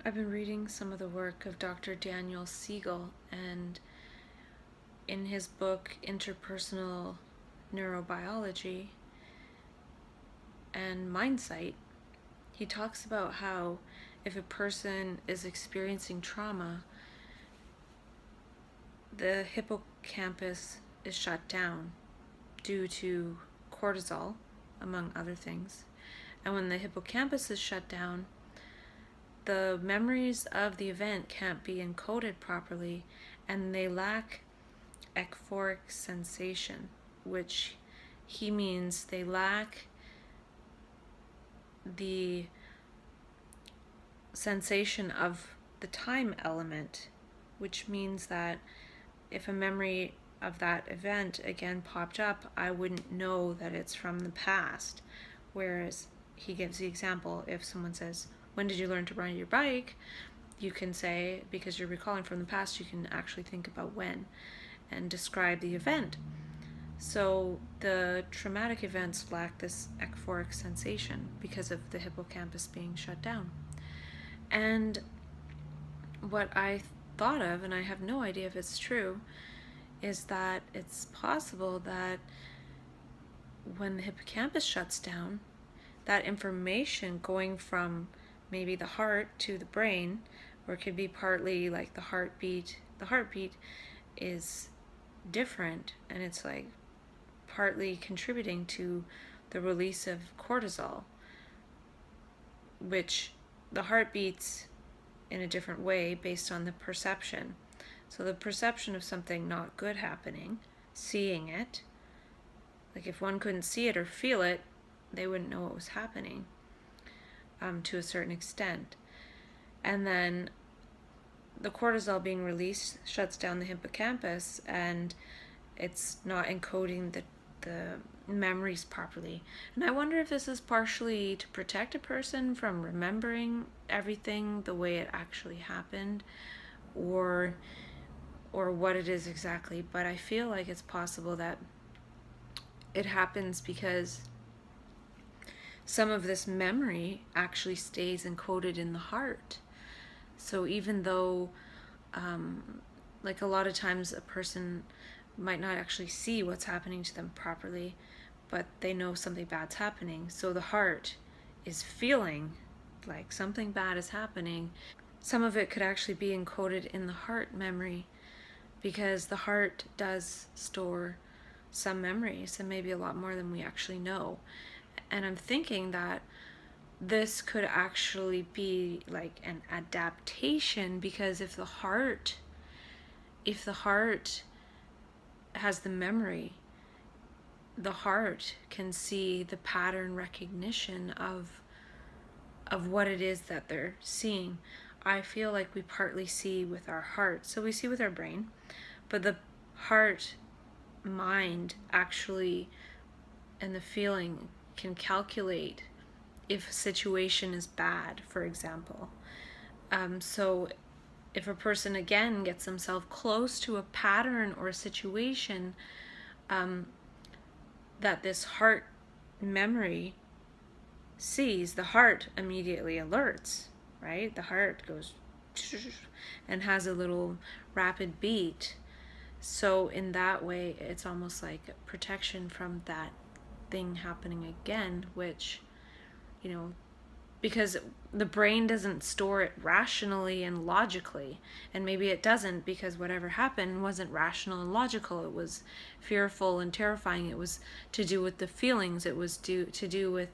I've been reading some of the work of Dr. Daniel Siegel, and in his book Interpersonal Neurobiology and Mindsight, he talks about how if a person is experiencing trauma, the hippocampus is shut down due to cortisol, among other things. And when the hippocampus is shut down, the memories of the event can't be encoded properly, and they lack euphoric sensation, which he means they lack the sensation of the time element, which means that if a memory of that event again popped up, I wouldn't know that it's from the past. Whereas he gives the example, if someone says, when did you learn to ride your bike? You can say, because you're recalling from the past, you can actually think about when and describe the event. So the traumatic events lack this euphoric sensation because of the hippocampus being shut down. And what I thought of, and I have no idea if it's true, is that it's possible that when the hippocampus shuts down, that information going from maybe the heart to the brain, or it could be partly like the heartbeat is different, and it's like partly contributing to the release of cortisol, which the heart beats in a different way based on the perception. So the perception of something not good happening, seeing it, like if one couldn't see it or feel it, they wouldn't know what was happening to a certain extent. And then the cortisol being released shuts down the hippocampus, and it's not encoding the memories properly. And I wonder if this is partially to protect a person from remembering everything the way it actually happened, or what it is exactly. But I feel like it's possible that it happens because some of this memory actually stays encoded in the heart. So even though, like a lot of times a person might not actually see what's happening to them properly, but they know something bad's happening. So the heart is feeling like something bad is happening. Some of it could actually be encoded in the heart memory, because the heart does store some memories, and maybe a lot more than we actually know. And I'm thinking that this could actually be like an adaptation, because if the heart has the memory, the heart can see the pattern recognition of what it is that they're seeing. I feel like we partly see with our heart, so we see with our brain, but the heart mind actually, and the feeling, can calculate if a situation is bad, for example. So if a person again gets themselves close to a pattern or a situation, that this heart memory sees, the heart immediately alerts, right? The heart goes and has a little rapid beat. So in that way, it's almost like protection from that thing happening again, which, because the brain doesn't store it rationally and logically, and maybe it doesn't, because whatever happened wasn't rational and logical. It was fearful and terrifying. It was to do with the feelings. It was to do with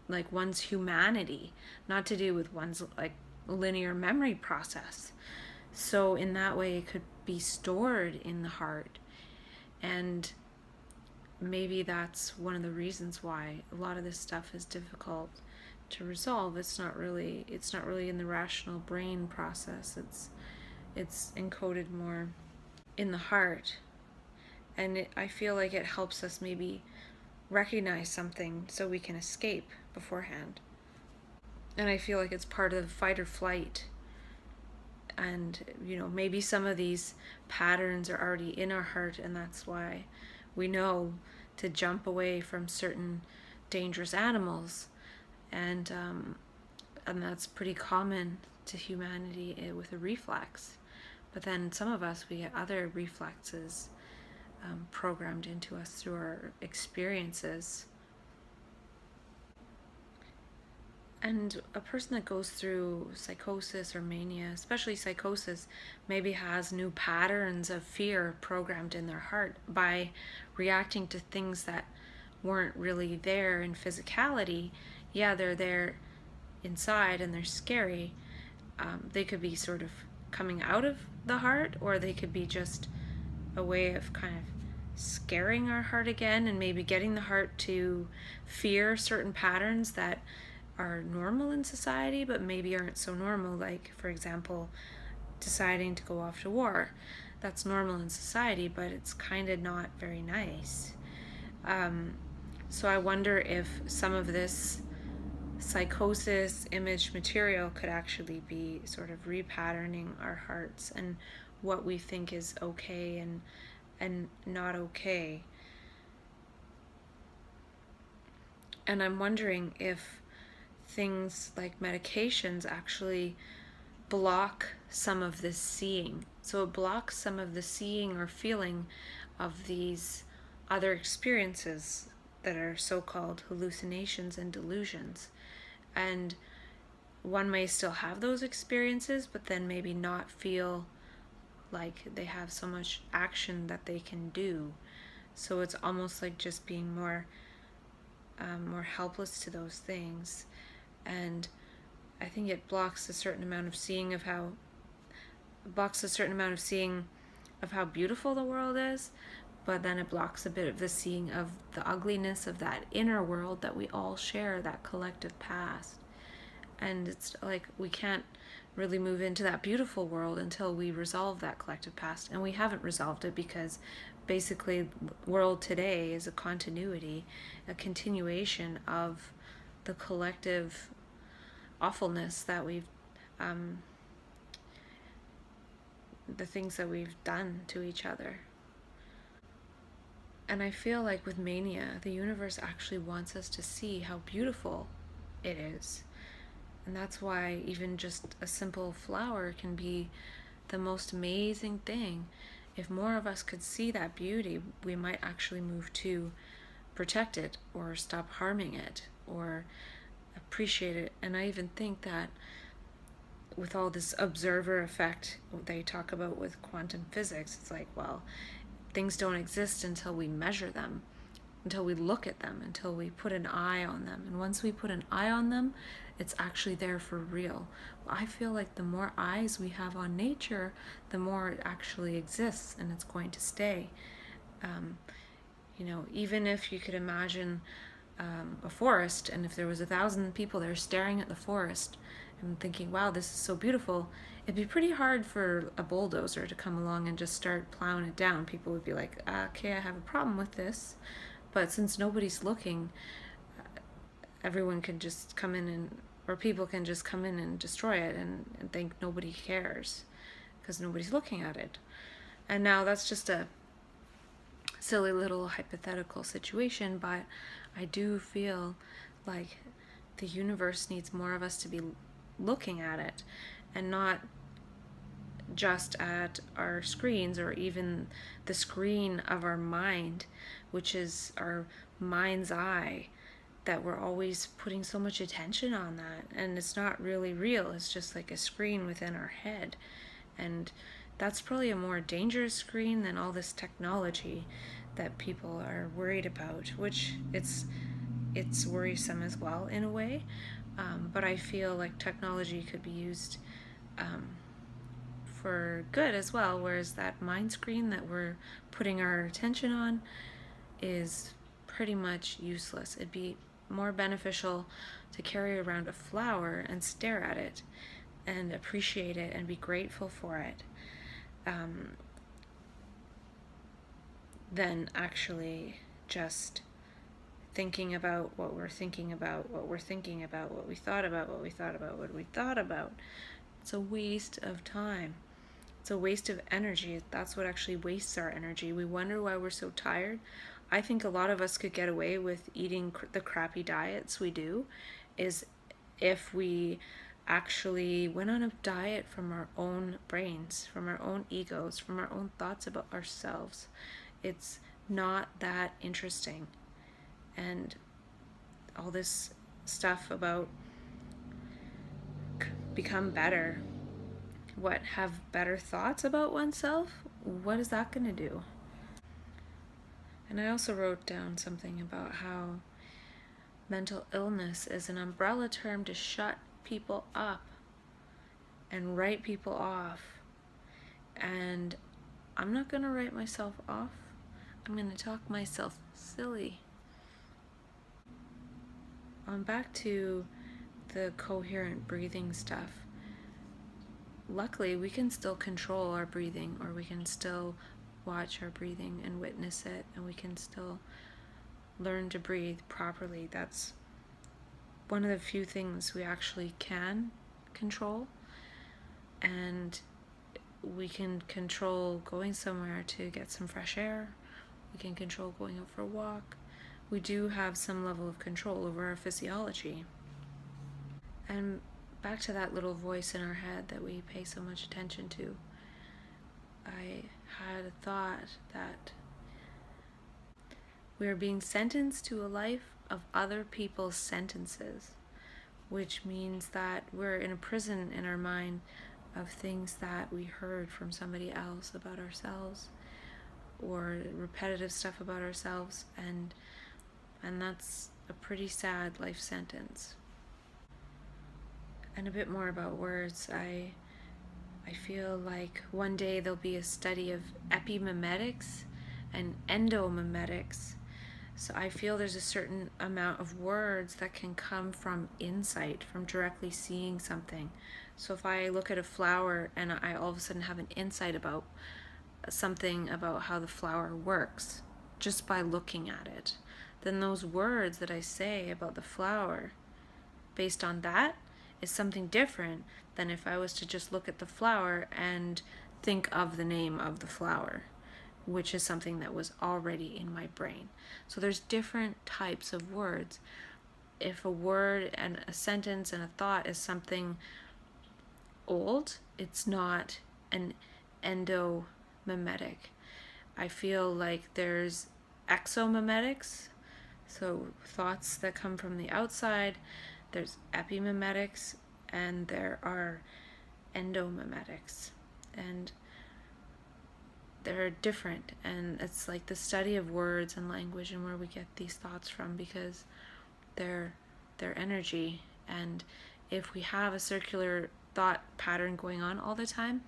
like one's humanity, not to do with one's like linear memory process. So in that way, it could be stored in the heart, and maybe that's one of the reasons why a lot of this stuff is difficult to resolve. It's not really in the rational brain process. It's encoded more in the heart, and I feel like it helps us maybe recognize something so we can escape beforehand. And I feel like it's part of fight or flight. And maybe some of these patterns are already in our heart, and that's why we know to jump away from certain dangerous animals. And And that's pretty common to humanity with a reflex. But then some of us, we get other reflexes programmed into us through our experiences. And a person that goes through psychosis or mania, especially psychosis, maybe has new patterns of fear programmed in their heart by reacting to things that weren't really there in physicality. Yeah, they're there inside and they're scary. They could be sort of coming out of the heart, or they could be just a way of kind of scaring our heart again and maybe getting the heart to fear certain patterns that are normal in society but maybe aren't so normal, like for example deciding to go off to war. That's normal in society, but it's kind of not very nice. So I wonder if some of this psychosis image material could actually be sort of repatterning our hearts and what we think is okay and not okay. And I'm wondering if things like medications actually block some of this seeing. So it blocks some of the seeing or feeling of these other experiences that are so-called hallucinations and delusions. And one may still have those experiences, but then maybe not feel like they have so much action that they can do. So it's almost like just being more helpless to those things. And I think it blocks a certain amount of seeing of how beautiful the world is, but then it blocks a bit of the seeing of the ugliness of that inner world that we all share, that collective past. And it's like we can't really move into that beautiful world until we resolve that collective past. And we haven't resolved it because basically the world today is a continuity, a continuation of the collective awfulness that we've the things that we've done to each other. And I feel like with mania, the universe actually wants us to see how beautiful it is. And that's why even just a simple flower can be the most amazing thing. If more of us could see that beauty, we might actually move to protect it or stop harming it or appreciate it. And I even think that with all this observer effect they talk about with quantum physics, it's like, well, things don't exist until we measure them, until we look at them, until we put an eye on them. And once we put an eye on them, it's actually there for real. I feel like the more eyes we have on nature, the more it actually exists and it's going to stay. Even if you could imagine a forest, and if there was 1,000 people there staring at the forest and thinking, wow, this is so beautiful, it'd be pretty hard for a bulldozer to come along and just start plowing it down. People would be like, okay, I have a problem with this. But since nobody's looking, everyone can just come in or people can just come in and destroy it and think nobody cares because nobody's looking at it. And now that's just a silly little hypothetical situation, but I do feel like the universe needs more of us to be looking at it and not just at our screens or even the screen of our mind, which is our mind's eye, that we're always putting so much attention on that, and it's not really real. It's just like a screen within our head, and that's probably a more dangerous screen than all this technology that people are worried about, which it's worrisome as well in a way, but I feel like technology could be used for good as well, whereas that mind screen that we're putting our attention on is pretty much useless. It'd be more beneficial to carry around a flower and stare at it and appreciate it and be grateful for it, than actually just thinking about what we're thinking about, what we're thinking about, what we thought about, what we thought about, what we thought about. It's a waste of time. It's a waste of energy. That's what actually wastes our energy. We wonder why we're so tired. I think a lot of us could get away with eating the crappy diets we do, is if we actually went on a diet from our own brains, from our own egos, from our own thoughts about ourselves. It's not that interesting. And all this stuff about become better, have better thoughts about oneself, what is that going to do? And I also wrote down something about how mental illness is an umbrella term to shut people up and write people off. And I'm not going to write myself off. I'm going to talk myself silly. Back to the coherent breathing stuff. Luckily, we can still control our breathing, or we can still watch our breathing and witness it, and we can still learn to breathe properly. That's one of the few things we actually can control. And we can control going somewhere to get some fresh air. We can control going out for a walk. We do have some level of control over our physiology. And back to that little voice in our head that we pay so much attention to. I had a thought that we are being sentenced to a life of other people's sentences, which means that we're in a prison in our mind of things that we heard from somebody else about ourselves, or repetitive stuff about ourselves, and that's a pretty sad life sentence. And a bit more about words. I feel like one day there'll be a study of epimemetics and endomemetics. So I feel there's a certain amount of words that can come from insight, from directly seeing something. So if I look at a flower and I all of a sudden have an insight about something about how the flower works, just by looking at it, then those words that I say about the flower, based on that, is something different than if I was to just look at the flower and think of the name of the flower, which is something that was already in my brain. So there's different types of words. If a word and a sentence and a thought is something old, it's not an endomemetic. I feel like there's exomemetics, so thoughts that come from the outside. There's epimemetics, and there are endomemetics, and they're different. And it's like the study of words and language and where we get these thoughts from, because they're energy. And if we have a circular thought pattern going on all the time,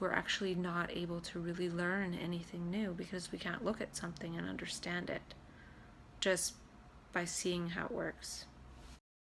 we're actually not able to really learn anything new, because we can't look at something and understand it just by seeing how it works.